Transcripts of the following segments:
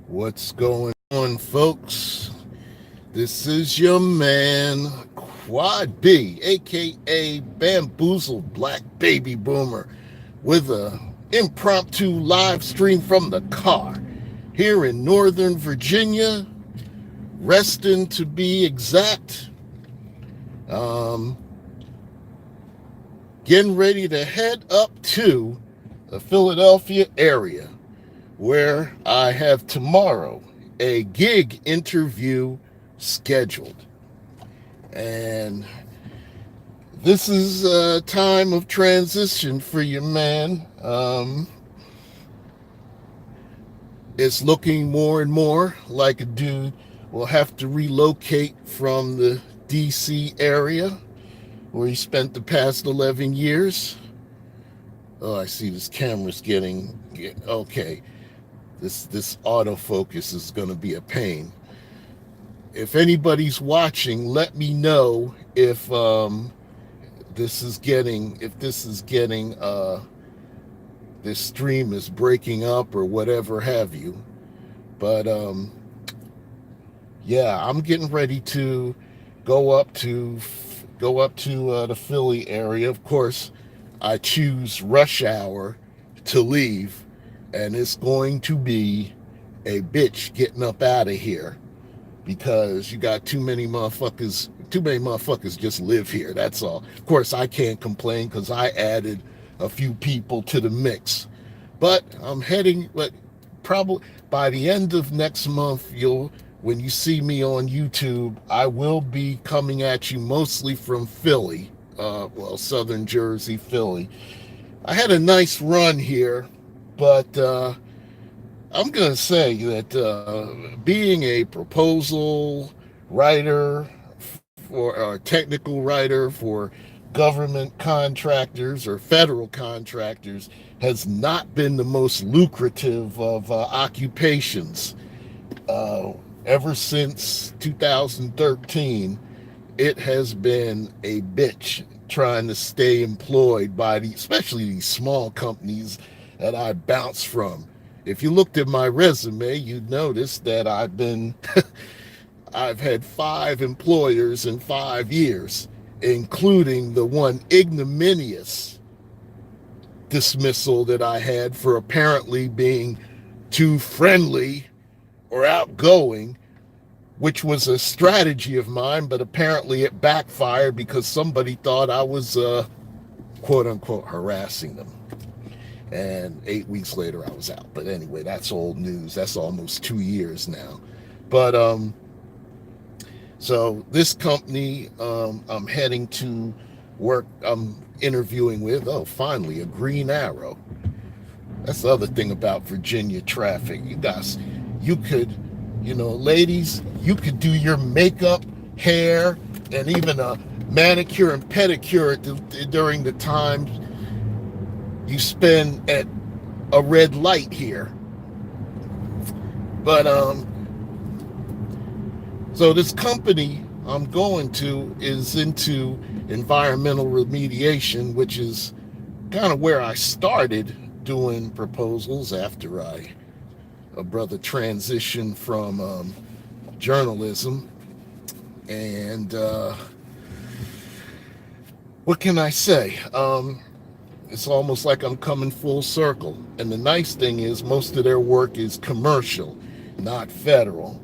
What's going on, folks? This is your man, Quad B, aka Bamboozled Black Baby Boomer, with a impromptu live stream from the car here in Northern Virginia, Reston to be exact. Um, Getting ready to head up to the Philadelphia area where I have tomorrow a gig interview scheduled. And this is a time of transition for you, man. It's looking more and more like a dude will have to relocate from the DC area where he spent the past 11 years. Oh, I see this camera's okay. This autofocus is going to be a pain. If anybody's watching, let me know if this stream is breaking up or whatever have you. But yeah, I'm getting ready to go up to the Philly area. Of course, I choose rush hour to leave, and it's going to be a bitch getting up out of here because you got too many motherfuckers. Too many motherfuckers just live here. That's all. Of course, I can't complain because I added a few people to the mix. But I'm heading. But probably by the end of next month, when you see me on YouTube, I will be coming at you mostly from Philly. Southern Jersey, Philly. I had a nice run here, but I'm going to say that being a proposal writer or technical writer for government contractors or federal contractors has not been the most lucrative of occupations. Ever since 2013, it has been a bitch trying to stay employed by especially these small companies that I bounce from. If you looked at my resume, you'd notice that I've had 5 employers in 5 years, including the one ignominious dismissal that I had for apparently being too friendly or outgoing, which was a strategy of mine, but apparently it backfired because somebody thought I was quote unquote harassing them. And 8 weeks later I was out. But anyway, that's old news. That's almost 2 years now. But so this company I'm heading to work, I'm interviewing with, finally a green arrow. That's the other thing about Virginia traffic. You could, ladies, you could do your makeup, hair, and even a manicure and pedicure during the time you spend at a red light here. But so this company I'm going to is into environmental remediation, which is kind of where I started doing proposals after a brother transitioned from journalism. And what can I say? It's almost like I'm coming full circle. And the nice thing is most of their work is commercial, not federal.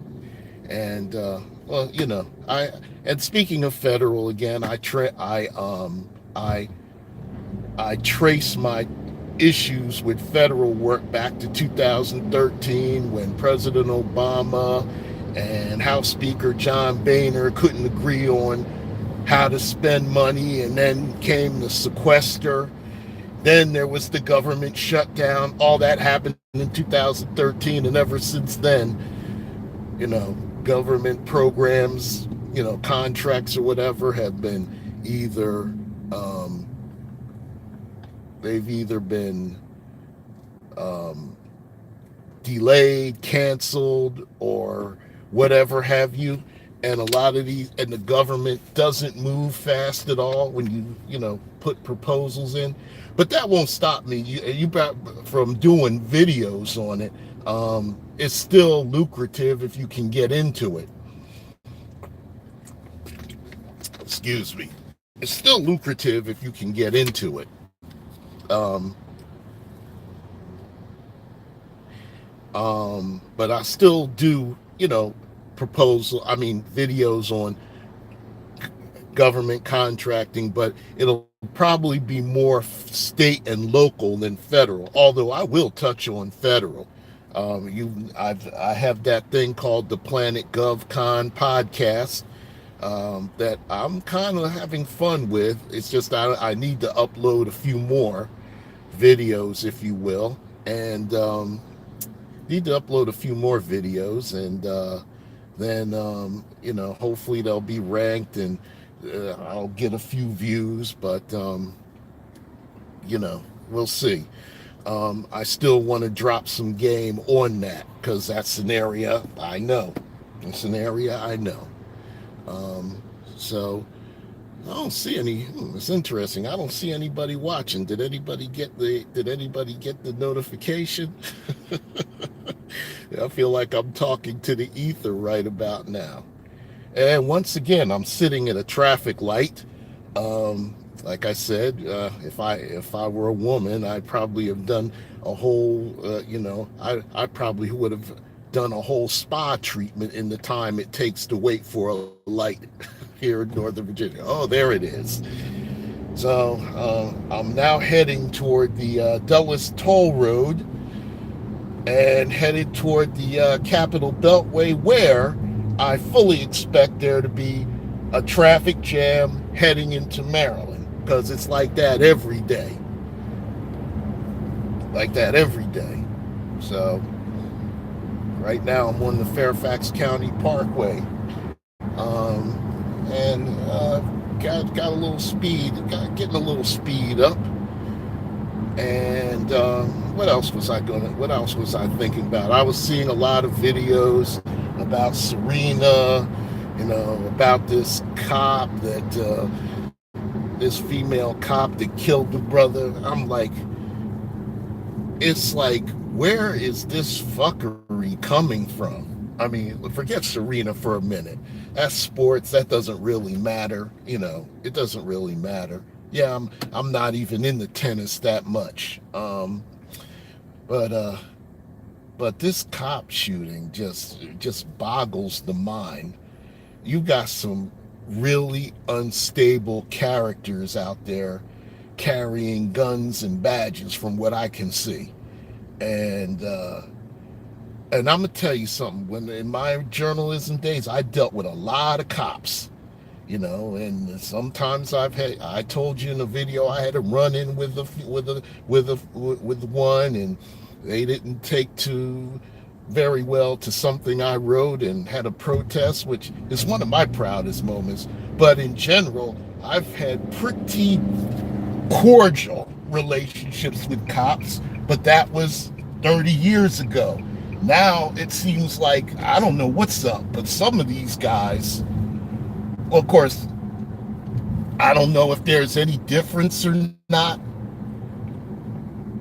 And and speaking of federal again, I trace my issues with federal work back to 2013 when President Obama and House Speaker John Boehner couldn't agree on how to spend money, and then came the sequester. Then there was the government shutdown. All that happened in 2013, and ever since then, government programs, contracts or whatever have been they've either been delayed, canceled, or whatever have you. and a lot of these, and the government doesn't move fast at all when you put proposals in. But that won't stop me from doing videos on it. It's still lucrative if you can get into it. Excuse me. It's still lucrative if you can get into it. um, but I still do, proposal I mean videos on government contracting, but it'll probably be more state and local than federal. Although I will touch on federal. I have that thing called the Planet GovCon podcast, that I'm kind of having fun with. It's just I need to upload a few more videos, if you will, and need to upload a few more videos, and then hopefully they'll be ranked, and I'll get a few views, but we'll see. I still want to drop some game on that because that's an area I know. It's an area I know. So I don't see any. It's interesting. I don't see anybody watching. Did anybody get the notification? I feel like I'm talking to the ether right about now. And once again, I'm sitting at a traffic light. Like I said, if I were a woman, I'd probably have done a whole. I probably would have done a whole spa treatment in the time it takes to wait for a light here in Northern Virginia. Oh, there it is. So I'm now heading toward the Dulles Toll Road and headed toward the Capitol Beltway, where I fully expect there to be a traffic jam heading into Maryland, because it's like that every day. Like that every day. So right now I'm on the Fairfax County Parkway, and got a little speed, getting a little speed up. And what else was I thinking about? I was seeing a lot of videos about Serena, about this cop this female cop that killed the brother. I'm like, it's like, where is this fuckery coming from? I mean, forget Serena for a minute. That's sports. That doesn't really matter. It doesn't really matter. Yeah, I'm not even into tennis that much. But this cop shooting just boggles the mind. You got some really unstable characters out there carrying guns and badges, from what I can see. And I'm gonna tell you something. When in my journalism days, I dealt with a lot of cops, and sometimes I told you in a video I had a run in with one, and they didn't take too very well to something I wrote, and had a protest, which is one of my proudest moments. But in general, I've had pretty cordial relationships with cops, but that was 30 years ago. Now it seems like, I don't know what's up, but some of these guys, well, of course, I don't know if there's any difference or not,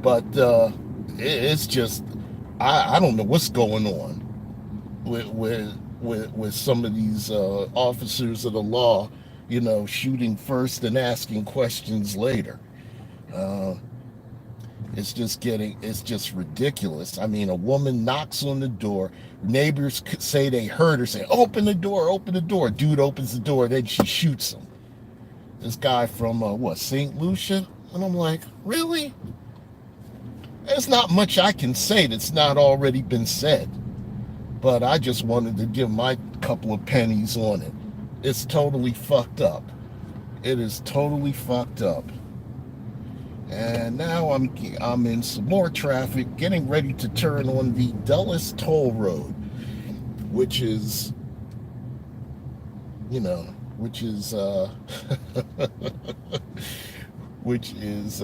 but it's just, I don't know what's going on with some of these officers of the law, shooting first and asking questions later. Uh, it's just ridiculous. I mean, a woman knocks on the door. Neighbors say they heard her say, open the door, open the door. Dude opens the door, then she shoots him. This guy from, St. Lucia? And I'm like, really? There's not much I can say that's not already been said. But I just wanted to give my couple of pennies on it. It's totally fucked up. It is totally fucked up. And now I'm in some more traffic, getting ready to turn on the Dulles Toll Road, which is, which is which is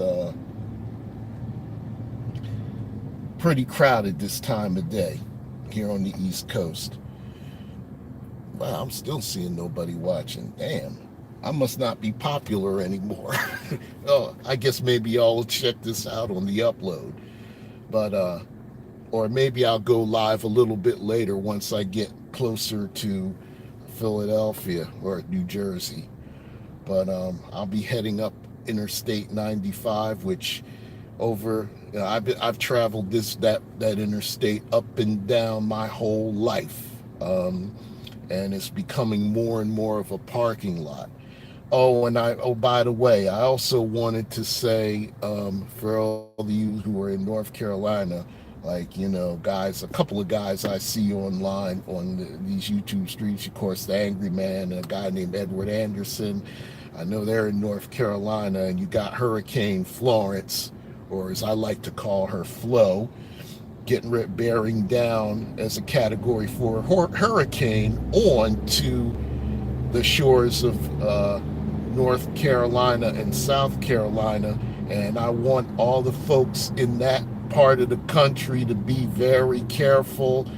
pretty crowded this time of day here on the East Coast. Wow, I'm still seeing nobody watching. Damn. I must not be popular anymore. Oh, I guess maybe I'll check this out on the upload. But or maybe I'll go live a little bit later once I get closer to Philadelphia or New Jersey. But I'll be heading up Interstate 95, which over I've traveled that interstate up and down my whole life, and it's becoming more and more of a parking lot. Oh, by the way, I also wanted to say, for all of you who are in North Carolina, like, guys, a couple of guys I see online on these YouTube streets, of course, the Angry Man and a guy named Edward Anderson. I know they're in North Carolina, and you got Hurricane Florence, or as I like to call her, Flo, bearing down as a Category 4 hurricane on to the shores of North Carolina and South Carolina. And I want all the folks in that part of the country to be very careful.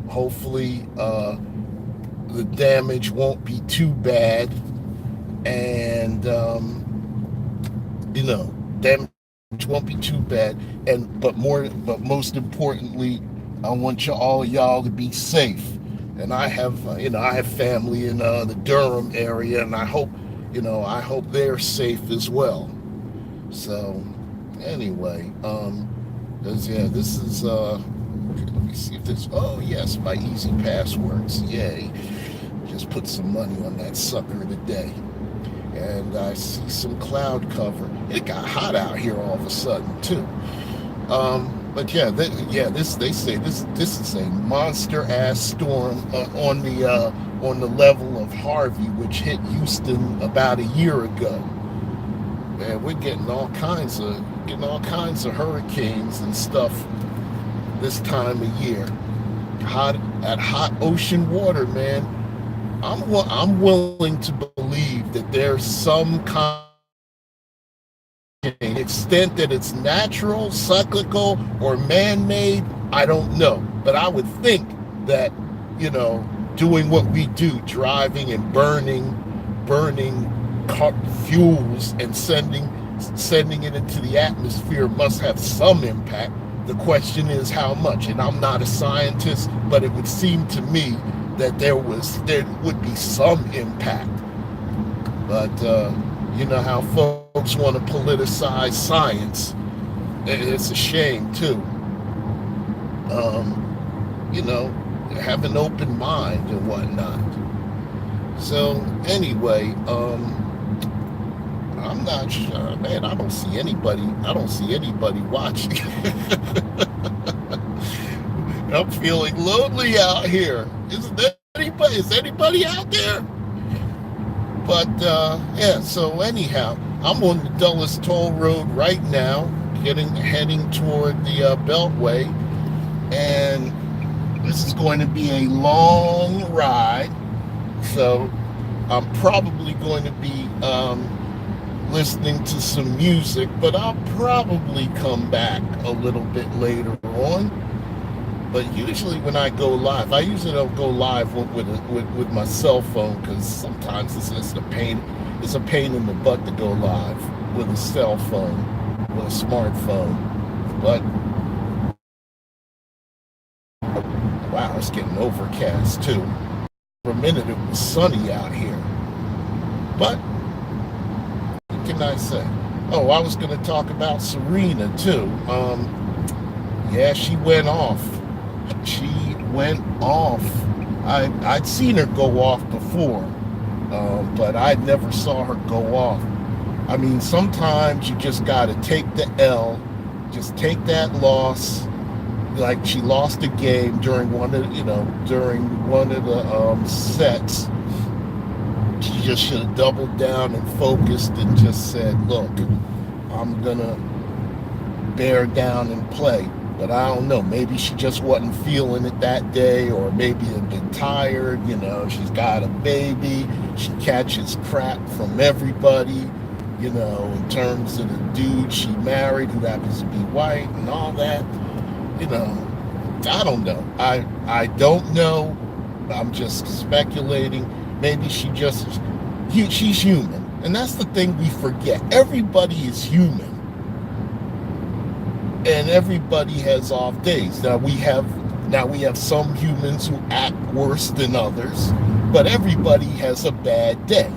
Hopefully the damage won't be too bad. And, damage won't be too bad. But most importantly, I want y'all to be safe. And I have family in the Durham area, and I hope they're safe as well. So anyway, this is let me see if this. Oh yes, my easy passwords. Yay! Just put some money on that sucker today. And I see some cloud cover. It got hot out here all of a sudden too. But they say this is a monster ass storm on the level of Harvey, which hit Houston about a year ago. Man, we're getting all kinds of hurricanes and stuff this time of year. Hot ocean water, man. I'm willing to believe that there's some kind the extent that it's natural, cyclical, or man-made, I don't know. But I would think that, doing what we do, driving and burning fuels and sending it into the atmosphere must have some impact. The question is how much. And I'm not a scientist, but it would seem to me that there would be some impact. But you know how folks want to politicize science. It's a shame too. Have an open mind and whatnot. So anyway, I'm not sure, man. I don't see anybody watching. I'm feeling lonely out here. Is anybody out there? But so anyhow, I'm on the Dulles Toll Road right now, heading toward the Beltway, and this is going to be a long ride. So I'm probably going to be listening to some music, but I'll probably come back a little bit later on. But usually when I go live, I usually don't go live with my cell phone, because sometimes it's just a pain. It's a pain in the butt to go live with a cell phone, with a smartphone. But wow, it's getting overcast too. For a minute, it was sunny out here. But what can I say? Oh, I was going to talk about Serena too. Yeah, she went off. I'd seen her go off before, but I never saw her go off. I mean, sometimes you just got to take the L, just take that loss. Like, she lost a game during one of the sets. She just should have doubled down and focused and just said, look, I'm gonna bear down and play. But I don't know, maybe she just wasn't feeling it that day, or maybe had been tired. She's got a baby. She catches crap from everybody, in terms of the dude she married who happens to be white and all that. I don't know. I don't know. I'm just speculating. Maybe she's human. And that's the thing we forget. Everybody is human. And everybody has off days. Now we have some humans who act worse than others, but everybody has a bad day.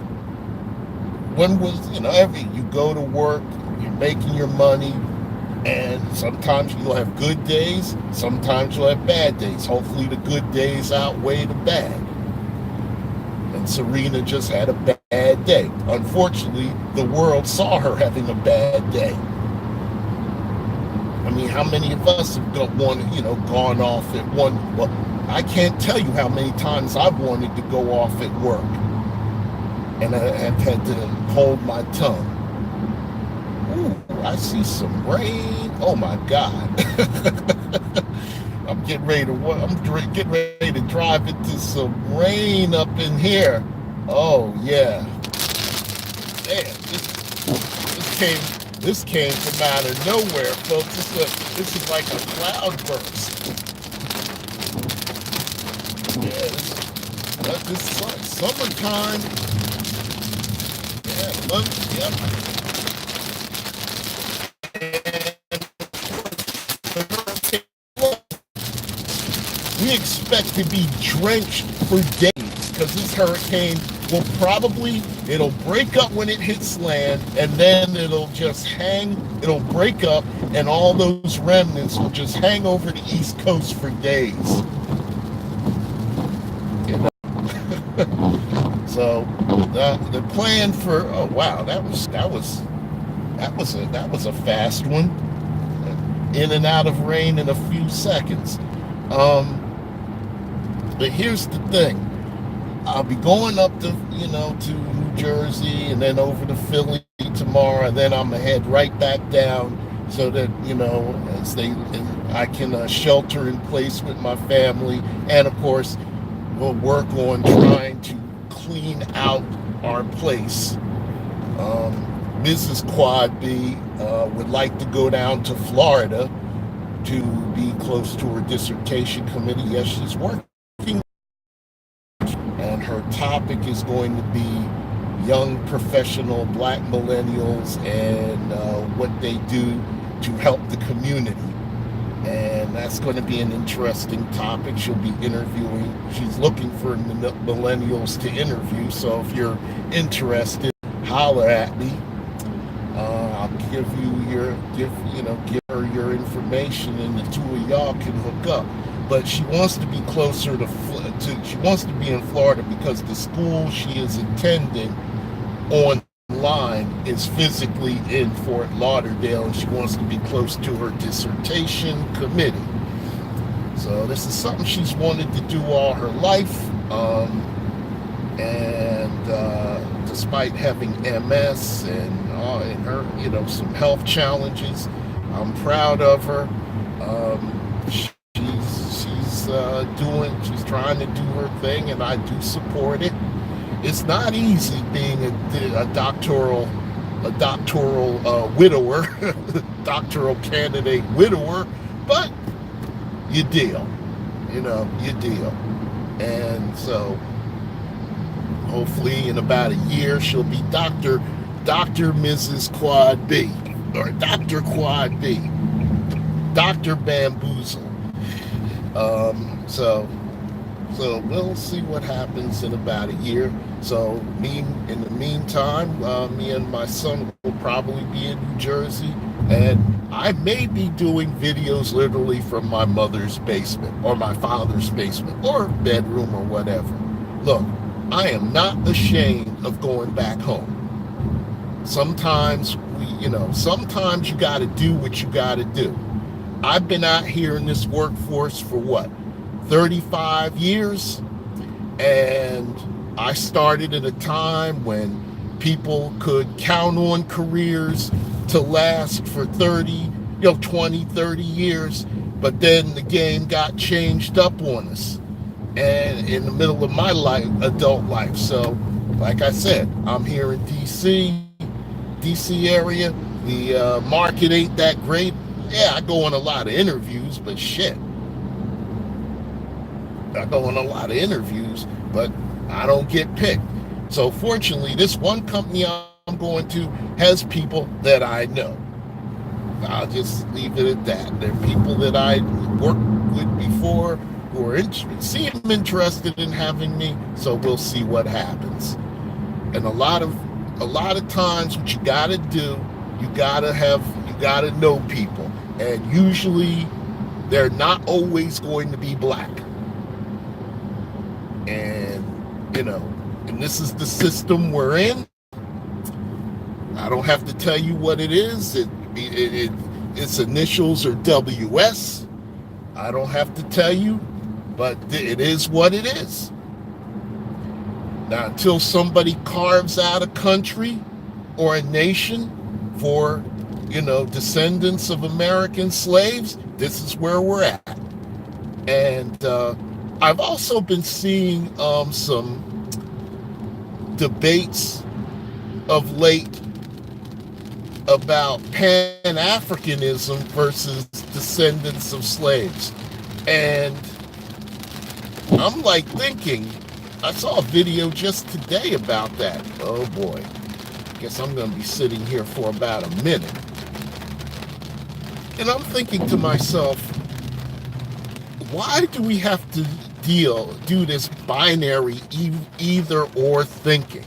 You go to work, you're making your money, and sometimes you'll have good days, sometimes you'll have bad days. Hopefully the good days outweigh the bad. And Serena just had a bad day. Unfortunately, the world saw her having a bad day. I mean, how many of us have gone off at one? Well, I can't tell you how many times I've wanted to go off at work, and I have had to hold my tongue. Ooh, I see some rain. Oh my God! I'm getting ready to drive into some rain up in here. Oh yeah, man, this came from out of nowhere, folks. This is like a cloud burst. Yeah, this summertime. Yeah, we expect to be drenched for days because this hurricane it'll break up when it hits land, and then it'll break up, and all those remnants will just hang over the East Coast for days. You know? So the plan for that was a fast one. In and out of rain in a few seconds. But here's the thing. I'll be going up to New Jersey and then over to Philly tomorrow, and then I'm gonna head right back down so that I can shelter in place with my family, and of course we'll work on trying to clean out our place. Mrs. Quad B would like to go down to Florida to be close to her dissertation committee. Yes, she's working. And her topic is going to be young professional black millennials and what they do to help the community. And that's going to be an interesting topic. She'll be interviewing. She's looking for millennials to interview. So if you're interested, holler at me. I'll give her your information, and the two of y'all can hook up. But she wants to be closer she wants to be in Florida because the school she is attending online is physically in Fort Lauderdale, and she wants to be close to her dissertation committee. So this is something she's wanted to do all her life, and despite having MS and her, some health challenges, I'm proud of her. She's trying to do her thing, and I do support it. It's not easy being a doctoral widower, doctoral candidate widower, but you deal. And so hopefully in about a year she'll be Dr. Mrs. Quad B, or Dr. Quad B, Dr. Bamboozle. So we'll see what happens in about a year. So in the meantime, me and my son will probably be in New Jersey, and I may be doing videos literally from my mother's basement or my father's basement or bedroom or whatever. Look, I am not ashamed of going back home. Sometimes sometimes you got to do what you got to do. I've been out here in this workforce for 35 years, and I started at a time when people could count on careers to last for 20, 30 years, but then the game got changed up on us, and in the middle of my adult life. So, like I said, I'm here in DC area. The market ain't that great. Yeah, I go on a lot of interviews, but shit. I go on a lot of interviews, but I don't get picked. So fortunately, this one company I'm going to has people that I know. I'll just leave it at that. They're people that I worked with before who are seem interested in having me. So we'll see what happens. And a lot of times, what you gotta do, you gotta know people, and usually they're not always going to be black. And and this is the system we're in. I don't have to tell you what it is. Its initials are WS. I don't have to tell you, but it is what it is. Now, until somebody carves out a country or a nation for, descendants of American slaves, this is where we're at. And I've also been seeing some debates of late about Pan-Africanism versus descendants of slaves. And I'm like thinking, I saw a video just today about that. Oh boy. Guess I'm going to be sitting here for about a minute. And I'm thinking to myself, why do we have to do this binary either or thinking?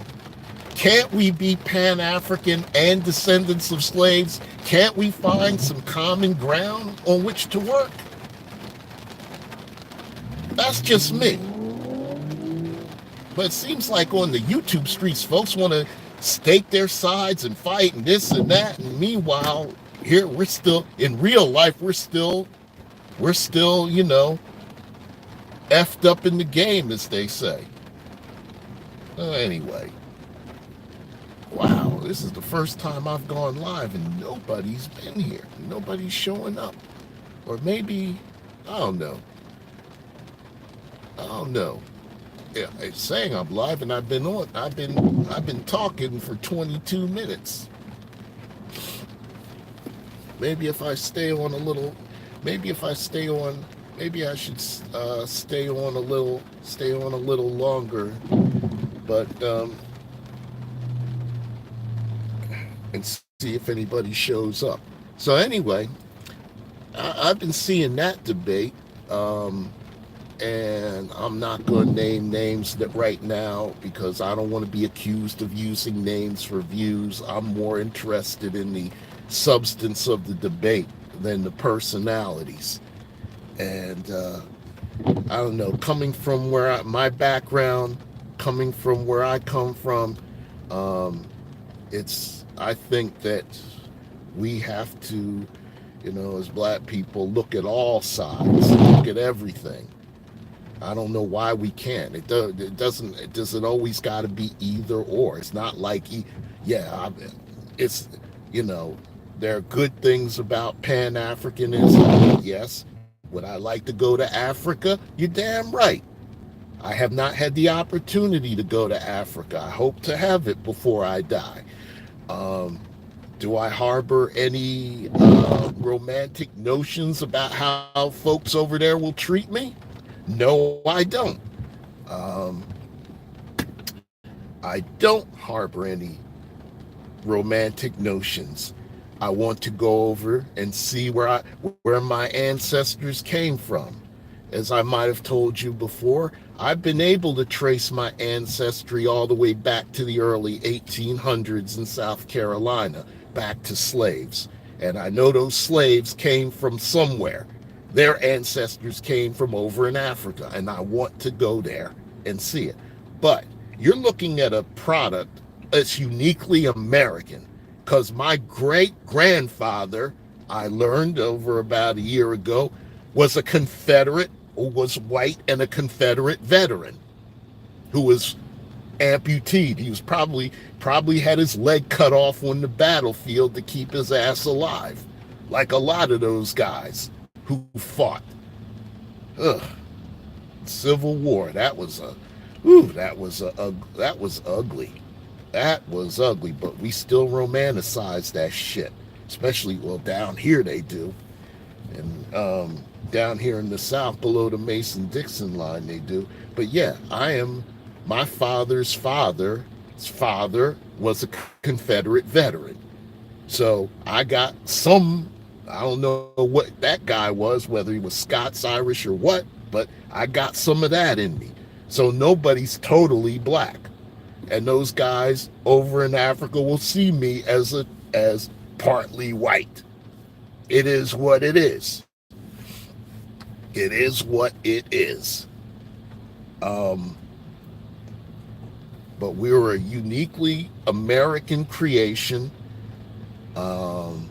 Can't we be Pan-African and descendants of slaves? Can't we find some common ground on which to work? That's just me. But it seems like on the YouTube streets, folks want to stake their sides and fight and this and that. And meanwhile, here we're still, in real life, we're still, effed up in the game, as they say. Anyway. Wow, this is the first time I've gone live and nobody's been here. Nobody's showing up. Or maybe, I don't know. Yeah, it's saying I'm live and I've been talking for 22 minutes. Maybe if I stay on a little, maybe I should stay on a little longer. But and see if anybody shows up. So anyway, I've been seeing that debate, and I'm not going to name names right now because I don't want to be accused of using names for views. I'm more interested in the substance of the debate than the personalities. And I don't know, coming from my background, coming from where I come from, I think that we have to, as black people, look at all sides, look at everything. I don't know why we can't. It doesn't always got to be either or. It's not like, there are good things about Pan-Africanism. Yes. Would I like to go to Africa? You're damn right. I have not had the opportunity to go to Africa. I hope to have it before I die. Do I harbor any romantic notions about how folks over there will treat me? No, I don't. I don't harbor any romantic notions. I want to go over and see where my ancestors came from. As I might have told you before, I've been able to trace my ancestry all the way back to the early 1800s in South Carolina, back to slaves. And I know those slaves came from somewhere. Their ancestors came from over in Africa, and I want to go there and see it. But you're looking at a product that's uniquely American, because my great-grandfather, I learned over about a year ago, was a Confederate, or was white and a Confederate veteran who was amputee. He was probably had his leg cut off on the battlefield to keep his ass alive, like a lot of those guys who fought. Civil War. That was ugly. That was ugly, but we still romanticize that shit. Especially, well, down here they do. and down here in the South below the Mason-Dixon line they do. But yeah, I am. My father's father was a Confederate veteran. So I got some, I don't know what that guy was, whether he was Scots, Irish, or what, but I got some of that in me. So nobody's totally black. And those guys over in Africa will see me as partly white. It is what it is. It is what it is. Um, but we were a uniquely American creation. Um,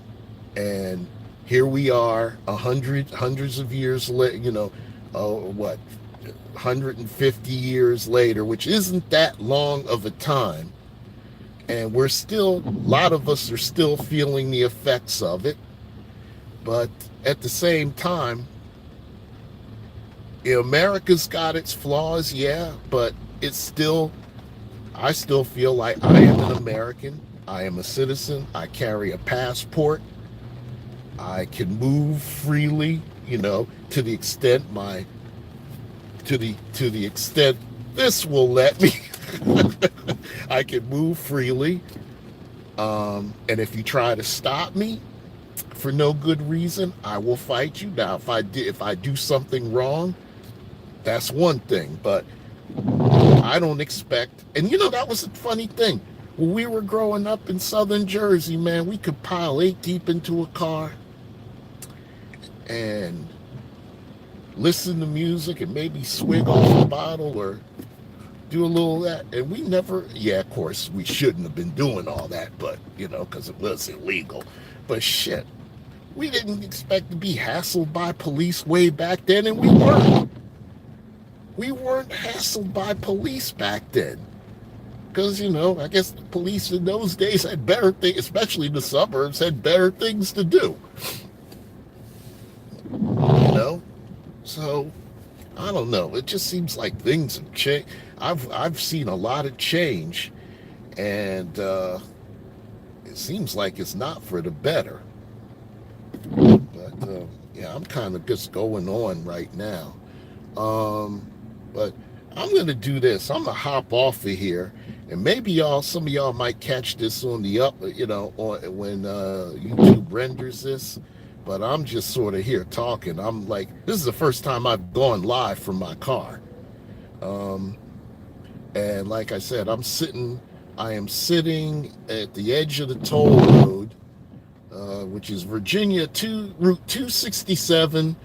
and here we are, hundreds of years later, what, 150 years later, which isn't that long of a time. And we're still, a lot of us are still feeling the effects of it. But at the same time, America's got its flaws, yeah, but it's still, I still feel like I am an American. I am a citizen. I carry a passport. I can move freely, to the extent to the extent this will let me. I can move freely. And if you try to stop me for no good reason, I will fight you. Now, if I do something wrong, that's one thing. But I don't expect. And that was a funny thing. When we were growing up in southern Jersey, man, we could pile 8 deep into a car and listen to music and maybe swig off a bottle or do a little of that. And we never, yeah, of course, we shouldn't have been doing all that, but, because it was illegal. But shit, we didn't expect to be hassled by police way back then, and we weren't. We weren't hassled by police back then. Because, I guess the police in those days had better things, especially the suburbs, had better things to do. So, I don't know. It just seems like things have changed. I've seen a lot of change, and it seems like it's not for the better. But, yeah, I'm kind of just going on right now. But I'm going to do this. I'm going to hop off of here. And maybe some of y'all might catch this on the on when YouTube renders this. But I'm just sort of here talking. I'm like, this is the first time I've gone live from my car. And like I said, I am sitting at the edge of the toll road, which is Virginia Route 267,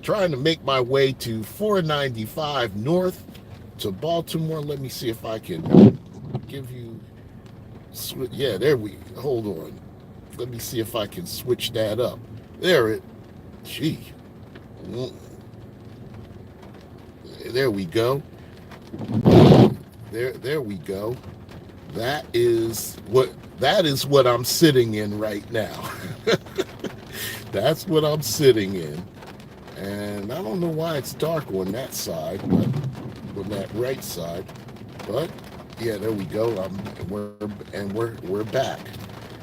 trying to make my way to 495 north to Baltimore. Let me see if I can give you, yeah, hold on. Let me see if I can switch that up. There we go. There we go. That is what I'm sitting in right now. That's what I'm sitting in. And I don't know why it's dark on that side, but on that right side. But yeah, there we go. We're back.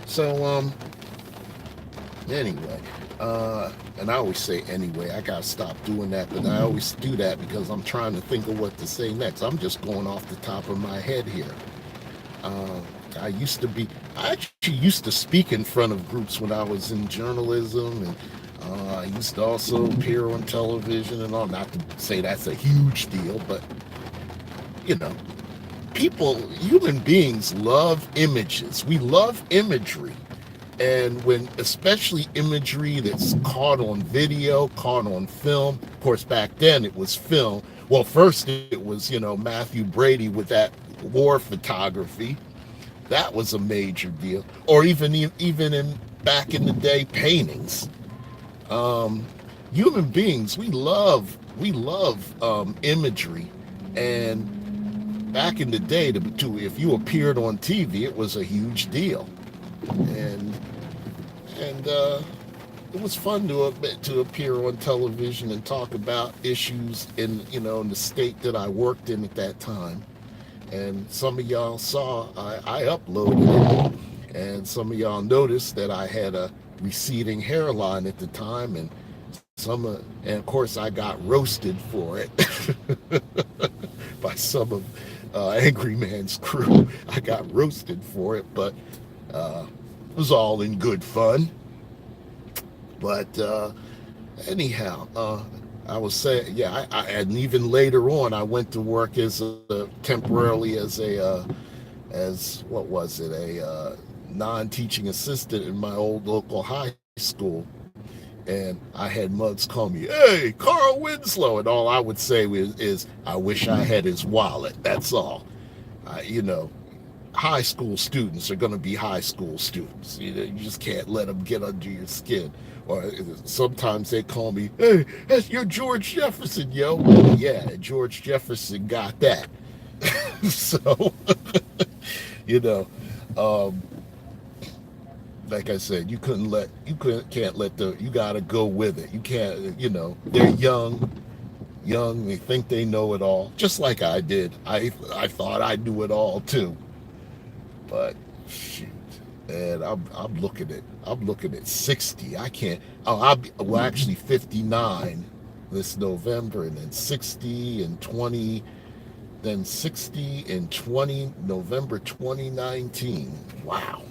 So anyway, and I always say anyway. I gotta stop doing that, but I always do that because I'm trying to think of what to say next. I'm just going off the top of my head here. I actually used to speak in front of groups when I was in journalism, and I used to also appear on television and all. Not to say that's a huge deal, but human beings love images. We love imagery. And especially imagery that's caught on video, caught on film. Of course, back then it was film. Well, first it was, Matthew Brady with that war photography. That was a major deal. Or even back in the day, paintings. Human beings, we love imagery. And back in the day, if you appeared on TV, it was a huge deal. And it was fun to appear on television and talk about issues in the state that I worked in at that time. And some of y'all saw I uploaded it, and some of y'all noticed that I had a receding hairline at the time, and and of course I got roasted for it by some of Angry Man's crew. I got roasted for it, but it was all in good fun. But anyhow, I was saying, yeah, and even later on, I went to work temporarily as what was it, a non-teaching assistant in my old local high school. And I had mugs call me, "Hey, Carl Winslow," and all I would say is "I wish I had his wallet." That's all. You know, high school students are going to be high school students. You just can't let them get under your skin. Or sometimes they call me, "Hey, you're George Jefferson, yo." Yeah, George Jefferson got that. So, you know, um, like I said, you can't let you gotta go with it. You can't, they're young, they think they know it all, just like I did. I thought I knew it all too. But shoot, and I'm looking at 60. I can't. Well, actually 59 this November, and then 60 and 20, then 60 and 20 November 2019. Wow.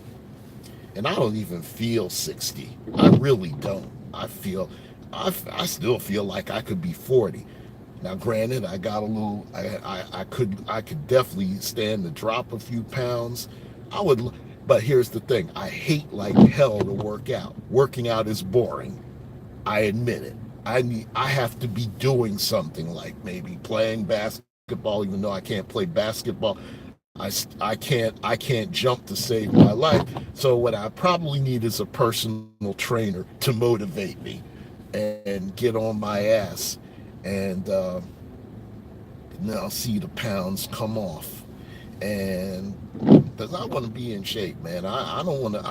And I don't even feel 60. I really don't. I still feel like I could be 40. Now, granted, I got a little. I could definitely stand to drop a few pounds. But here's the thing: I hate like hell to work out. Working out is boring. I admit it. I have to be doing something, like maybe playing basketball, even though I can't play basketball. I can't jump to save my life. So what I probably need is a personal trainer to motivate me and get on my ass, and I'll see the pounds come off. And because I want to be in shape, man. I don't want to.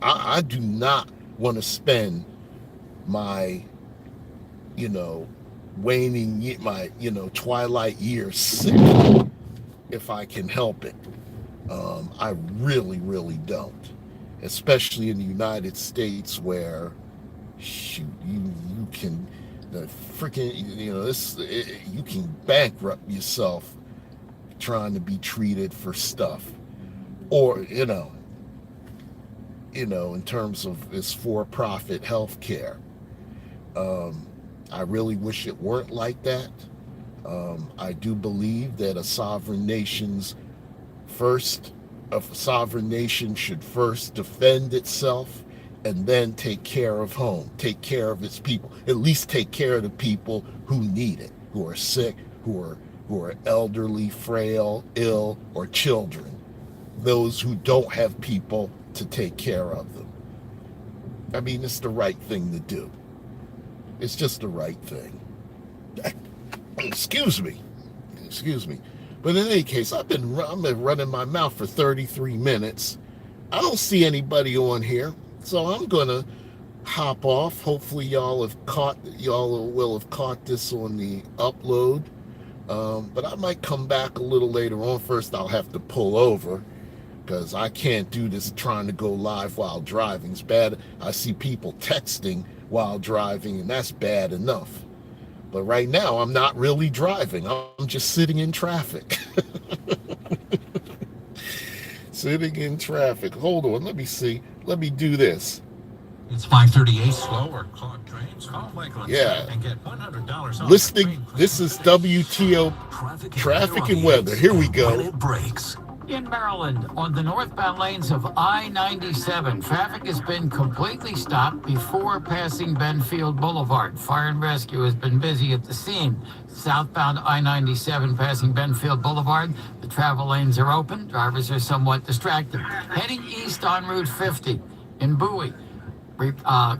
I do not want to spend my waning my twilight years sick if I can help it. I really, really don't. Especially in the United States, where, shoot, you can, the freaking, you can bankrupt yourself trying to be treated for stuff, or in terms of this for-profit health care. I really wish it weren't like that. I do believe that a sovereign nation should first defend itself and then take care of its people. At least take care of the people who need it, who are sick, who are elderly, frail, ill, or children. Those who don't have people to take care of them. I mean, it's the right thing to do. It's just the right thing. Excuse me. But in any case, I've been running my mouth for 33 minutes. I don't see anybody on here, so I'm gonna hop off. Hopefully y'all will have caught this on the upload. But I might come back a little later on. First, I'll have to pull over, because I can't do this trying to go live while driving. It's bad. I see people texting while driving, and that's bad enough. But right now, I'm not really driving. I'm just sitting in traffic. Sitting in traffic. Hold on. Let me see. Let me do this. It's 538. Slow or clogged trains. Call Michael and get $100 off. Listening. This is WTO Traffic and Weather. Here we go. When it breaks. In Maryland, on the northbound lanes of I-97, traffic has been completely stopped before passing Benfield Boulevard. Fire and rescue has been busy at the scene. Southbound I-97 passing Benfield Boulevard, the travel lanes are open. Drivers are somewhat distracted. Heading east on Route 50 in Bowie.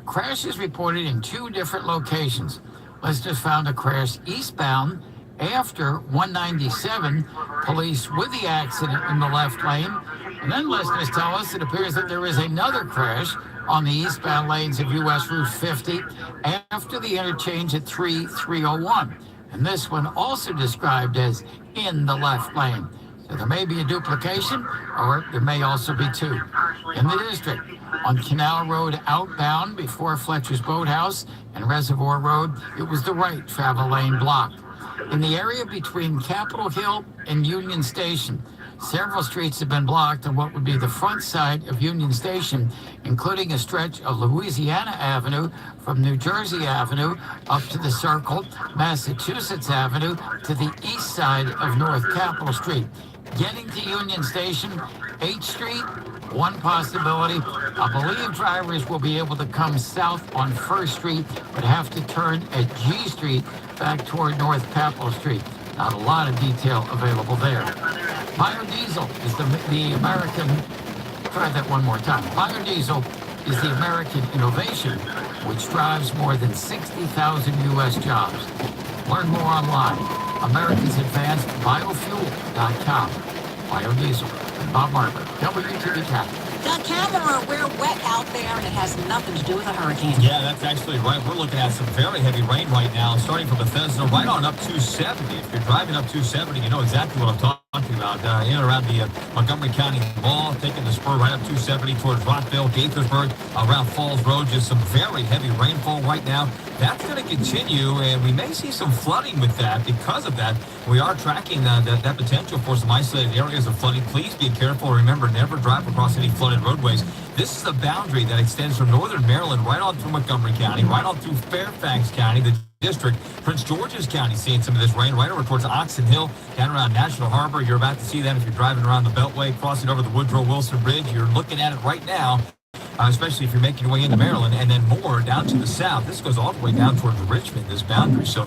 Crashes reported in two different locations. Listeners found a crash eastbound after 197, police with the accident in the left lane. And then listeners tell us it appears that there is another crash on the eastbound lanes of U.S. Route 50 after the interchange at 301. And this one also described as in the left lane. So there may be a duplication, or there may also be two. In the district, On Canal Road outbound before Fletcher's Boathouse and Reservoir Road, it was the right travel lane blocked. In the area between Capitol Hill and Union Station, several streets have been blocked on what would be the front side of Union Station, including a stretch of Louisiana Avenue from New Jersey Avenue up to the Circle, Massachusetts Avenue to the east side of North Capitol Street. Getting to Union Station, 8th Street, one possibility. I believe drivers will be able to come south on 1st Street, but have to turn at G Street back toward North Capitol Street. Not a lot of detail available there. Biodiesel is the American, try that one more time. Biodiesel is the American innovation, which drives more than 60,000 U.S. jobs. Learn more online. AmericasAdvancedBiofuel.com. Biodiesel. Bob Marker, WTV Cat. Cameron, we're wet out there, and it has nothing to do with a hurricane. Yeah, that's actually right. We're looking at some very heavy rain right now, starting from Bethesda right on up 270. If you're driving up 270, you know exactly what I'm talking about. In and around the Montgomery County Mall, taking the spur right up 270 towards Rockville, Gaithersburg, around Falls Road. Just some very heavy rainfall right now. That's going to continue, and we may see some flooding with that. Because of that, we are tracking that potential for some isolated areas of flooding. Please be careful. Remember, never drive across any flooded roadways. This is the boundary that extends from northern Maryland right on through Montgomery County, right on through Fairfax County, the district. Prince George's County seeing some of this rain right over towards Oxon Hill, down around National Harbor. You're about to see that if you're driving around the Beltway, crossing over the Woodrow Wilson Bridge. You're looking at it right now. Especially if you're making your way into Maryland, and then more down to the south. This goes all the way down towards Richmond, this boundary. So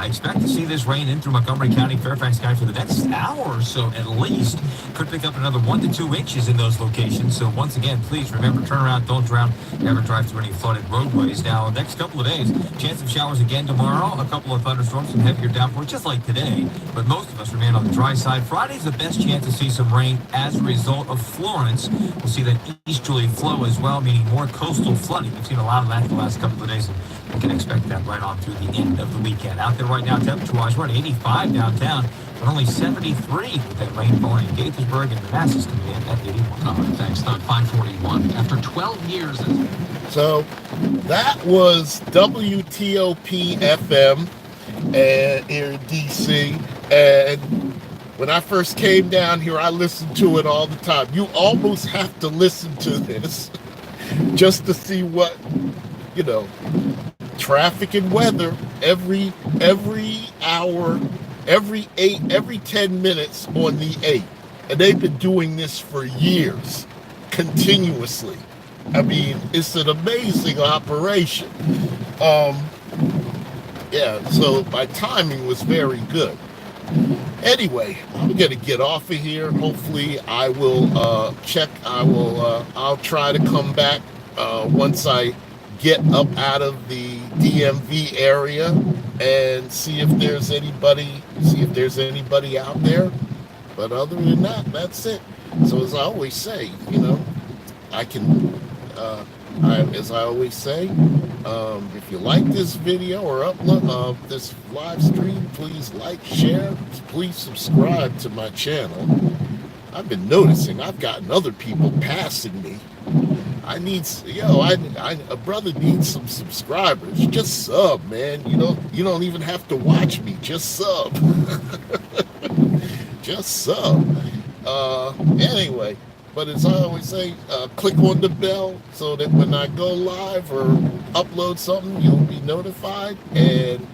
expect to see this rain in through Montgomery County, Fairfax County for the next hour or so at least. Could pick up another 1 to 2 inches in those locations. So once again, please remember, turn around, don't drown, never drive through any flooded roadways. Now, next couple of days, chance of showers again tomorrow, a couple of thunderstorms, some heavier downpours, just like today. But most of us remain on the dry side. Friday's the best chance to see some rain as a result of Florence. We'll see that easterly flow as well, meaning more coastal flooding. We've seen a lot of that the last couple of days, and we can expect that right on through the end of the weekend. Out there right now, temperature-wise, we're at 85 downtown, but only 73 with that rain falling in Gaithersburg, and Manassas coming in at 81. Thanks, Don. 541. After 12 years. So that was WTOP FM here in DC. And when I first came down here, I listened to it all the time. You almost have to listen to this just to see what, traffic and weather every hour, every 10 minutes on the 8. And they've been doing this for years, continuously. I mean, it's an amazing operation. So my timing was very good. Anyway, I'm gonna get off of here. Hopefully I will I'll try to come back once I get up out of the DMV area and see if there's anybody out there. But other than that, that's it. So as I always say, as I always say, if you like this video or upload this live stream, please like, share, please subscribe to my channel. I've been noticing I've gotten other people passing me. A brother needs some subscribers. Just sub, man. You don't even have to watch me. Just sub. Just sub. Anyway. But as I always say, click on the bell so that when I go live or upload something, you'll be notified. And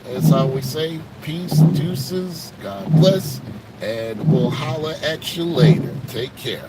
as I always say, peace, deuces, God bless, and we'll holler at you later. Take care.